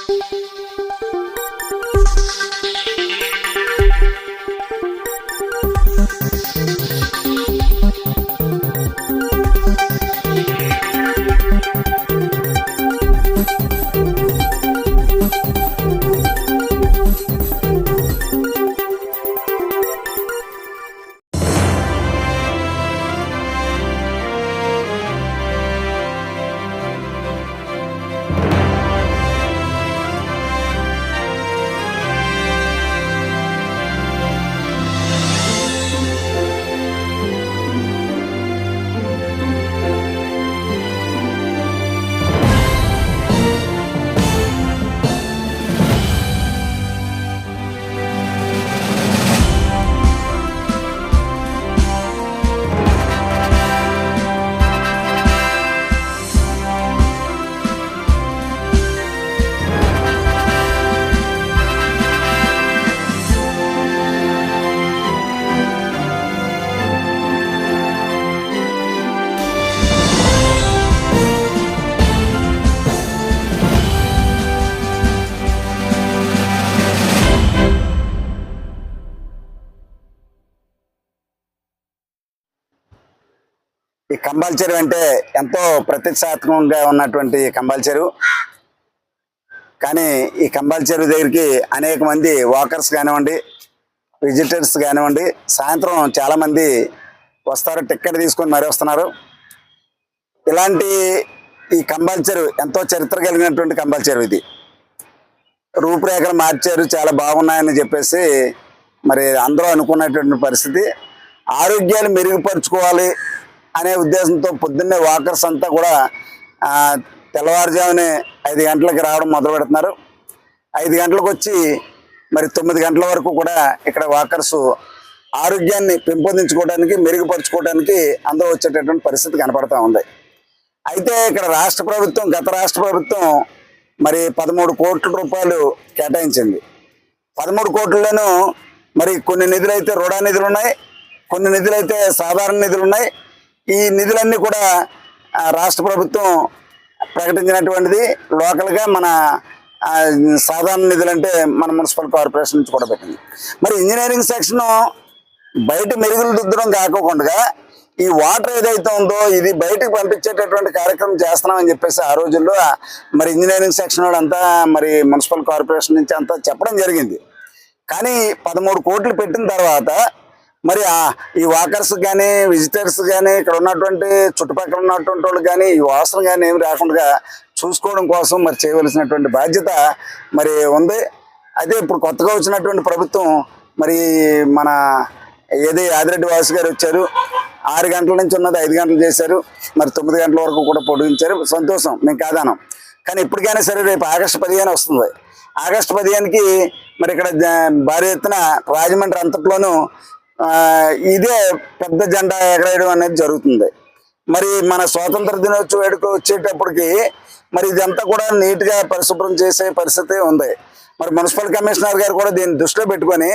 ఈ కంబాల చెరువు అంటే ఎంతో ప్రతిష్టాత్మకంగా ఉన్నటువంటి కంబాల చెరువు. కానీ ఈ కంబాల చెరువు దగ్గరికి అనేక మంది వాకర్స్ కానివ్వండి, విజిటర్స్ కానివ్వండి, సాయంత్రం చాలామంది వస్తారు, టికెట్ తీసుకొని మరీ వస్తున్నారు. ఇలాంటి ఈ కంబాల చెరువు ఎంతో చరిత్ర కలిగినటువంటి కంబాల చెరువు. ఇది రూపురేఖలు మార్చారు, చాలా బాగున్నాయని చెప్పేసి మరి అందరూ అనుకున్నటువంటి పరిస్థితి. ఆరోగ్యాలు మెరుగుపరుచుకోవాలి అనే ఉద్దేశంతో పొద్దున్నే వాకర్స్ అంతా కూడా తెల్లవారుజామునే 5 గంటలకు రావడం మొదలు పెడుతున్నారు. 5 గంటలకు వచ్చి మరి 9 గంటల వరకు కూడా ఇక్కడ వాకర్స్ ఆరోగ్యాన్ని పెంపొందించుకోవడానికి, మెరుగుపరుచుకోవడానికి అందరూ వచ్చేటటువంటి పరిస్థితి కనపడతా ఉంది. అయితే ఇక్కడ రాష్ట్ర ప్రభుత్వం, గత రాష్ట్ర ప్రభుత్వం మరి 13 కోట్ల రూపాయలు కేటాయించింది. 13 కోట్లలోనూ మరి కొన్ని నిధులైతే రుణ నిధులు ఉన్నాయి, కొన్ని నిధులైతే సాధారణ నిధులు ఉన్నాయి. ఈ నిధులన్నీ కూడా రాష్ట్ర ప్రభుత్వం ప్రకటించినటువంటిది. లోకల్గా మన సాధారణ నిధులు అంటే మన మున్సిపల్ కార్పొరేషన్ నుంచి కూడా పెట్టింది. మరి ఇంజనీరింగ్ సెక్షన్ బయట మెరుగులు దిద్దడం కాకుండా ఈ వాటర్ ఏదైతే ఉందో ఇది బయటకు పంపించేటటువంటి కార్యక్రమం చేస్తున్నామని చెప్పేసి ఆ రోజుల్లో మరి ఇంజనీరింగ్ సెక్షన్ వాళ్ళంతా మరి మున్సిపల్ కార్పొరేషన్ నుంచి అంతా చెప్పడం జరిగింది. కానీ 13 కోట్లు పెట్టిన తర్వాత మరి ఈ వాకర్స్ కానీ, విజిటర్స్ కానీ, ఇక్కడ ఉన్నటువంటి చుట్టుపక్కల ఉన్నటువంటి వాళ్ళు కానీ ఈ వాసన కానీ ఏమి రాకుండా చూసుకోవడం కోసం మరి చేయవలసినటువంటి బాధ్యత మరి ఉంది. అయితే ఇప్పుడు కొత్తగా వచ్చినటువంటి ప్రభుత్వం మరి మన ఆదిరెడ్డి వాసు గారు వచ్చారు. 6 గంటల నుంచి ఉన్నది 5 గంటలు చేశారు. మరి 9 గంటల వరకు కూడా పొడిగించారు. సంతోషం, మేము కాదనం. కానీ ఇప్పటికైనా సరే రేపు ఆగస్టు 15 వస్తుంది. ఆగస్టు 15కి మరి ఇక్కడ భారీ ఎత్తున రాజమండ్రి అంతట్లోనూ ఇదే పెద్ద జెండా ఎగరేయడం అనేది జరుగుతుంది. మరి మన స్వాతంత్ర దినోత్సవ వేడుక వచ్చేటప్పటికి మరి ఇదంతా కూడా నీట్గా పరిశుభ్రం చేసే పరిస్థితి ఉంది. మరి మున్సిపల్ కమిషనర్ గారు కూడా దీన్ని దృష్టిలో పెట్టుకొని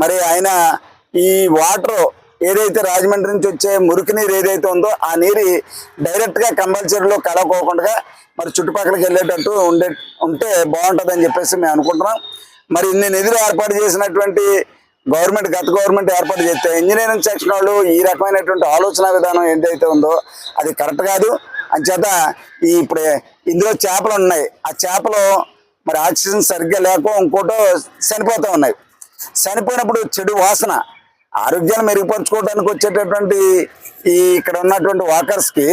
మరి ఆయన ఈ వాటర్ ఏదైతే రాజమండ్రి నుంచి వచ్చే మురికి నీరు ఏదైతే ఉందో ఆ నీరు డైరెక్ట్గా కంబాల చెరువులో కలవకోకుండా మరి చుట్టుపక్కలకి వెళ్ళేటట్టు ఉంటే బాగుంటుందని చెప్పేసి మేము అనుకుంటున్నాం. మరి ఇన్ని నిధులు ఏర్పాటు చేసినటువంటి గవర్నమెంట్, గత గవర్నమెంట్ ఏర్పాటు చేస్తే ఇంజనీరింగ్ సెక్షన్ వాళ్ళు ఈ రకమైనటువంటి ఆలోచన విధానం ఏదైతే ఉందో అది కరెక్ట్ కాదు. అంచేత ఇప్పుడు ఇందులో చేపలు ఉన్నాయి. ఆ చేపలు మరి ఆక్సిజన్ సరిగ్గా లేక ఇంకోటో చనిపోతూ ఉన్నాయి. చనిపోయినప్పుడు చెడు వాసన, ఆరోగ్యాన్ని మెరుగుపరుచుకోవడానికి వచ్చేటటువంటి ఇక్కడ ఉన్నటువంటి వాకర్స్కి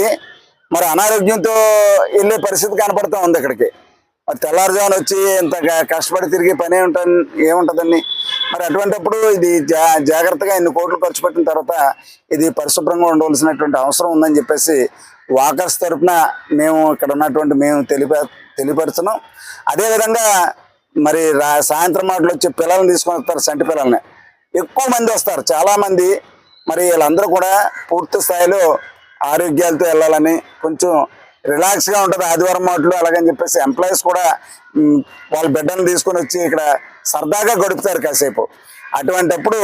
మరి అనారోగ్యంతో వెళ్ళే పరిస్థితి కనపడుతూ ఉంది. ఇక్కడికి మరి తెల్లారుజామున వచ్చి ఇంత కష్టపడి తిరిగి పని ఏముంటుందండి. మరి అటువంటిప్పుడు ఇది జాగ్రత్తగా ఇన్ని కోట్లు ఖర్చు పెట్టిన తర్వాత ఇది పరిశుభ్రంగా ఉండవలసినటువంటి అవసరం ఉందని చెప్పేసి వాకర్స్ తరఫున మేము ఇక్కడ ఉన్నటువంటి మేము తెలియపరుస్తున్నాం. అదేవిధంగా మరి సాయంత్రం మాటలు వచ్చి పిల్లల్ని తీసుకొని వస్తారు, సంటి పిల్లల్ని ఎక్కువ మంది వస్తారు, చాలామంది. మరి వీళ్ళందరూ కూడా పూర్తి స్థాయిలో ఆరోగ్యాలతో వెళ్ళాలని, కొంచెం రిలాక్స్గా ఉంటుంది ఆదివారం మాటలు అలాగని చెప్పేసి ఎంప్లాయీస్ కూడా వాళ్ళ బిడ్డను తీసుకొని వచ్చి ఇక్కడ సరదాగా గడుపుతారు కాసేపు. అటువంటిప్పుడు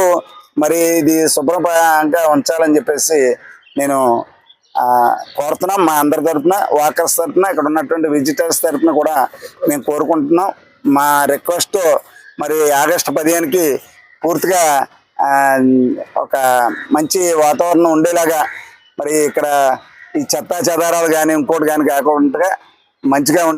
మరి ఇది శుభ్రంగా ఉంచాలని చెప్పేసి నేను కోరుతున్నాం. మా అందరి తరఫున, వాకర్స్ తరఫున, ఇక్కడ ఉన్నటువంటి విజిటర్స్ తరఫున కూడా మేము కోరుకుంటున్నాం. మా రిక్వెస్ట్ మరి ఆగస్టు 15కి పూర్తిగా ఆ, ఒక మంచి వాతావరణం ఉండేలాగా మరి ఇక్కడ ఈ చెత్తా చెదారాలు కానీ ఇంకోటి కానీ కాకుండా మంచిగా